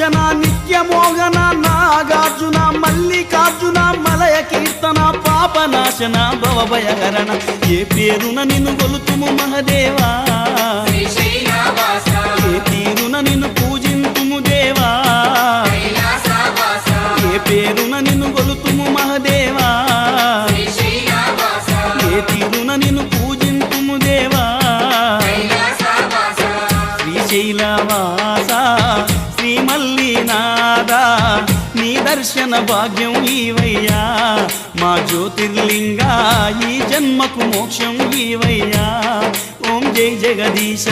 నాగభూషణ నిత్యమోహన నాగార్జున మల్లికార్జున మలయ కీర్తన పాపనాశన భవభయహరణ ఏ పేరున నిన్ను గొలుతుము మహదేవా ఏ తీరున నిన్ను పూజింతుము దేవా ఏ పేరున నిన్ను గొలుతుము మహదేవా ఏ తీరున నిన్ను పూజింతుము దేవా శ్రీశైలవాస శ్రీ మల్లినాథ నీ దర్శన భాగ్యం ఈవయ్యా మా జ్యోతిర్లింగ ఈ జన్మకు మోక్షం ఈవయ్యా ఓం జై జగదీశ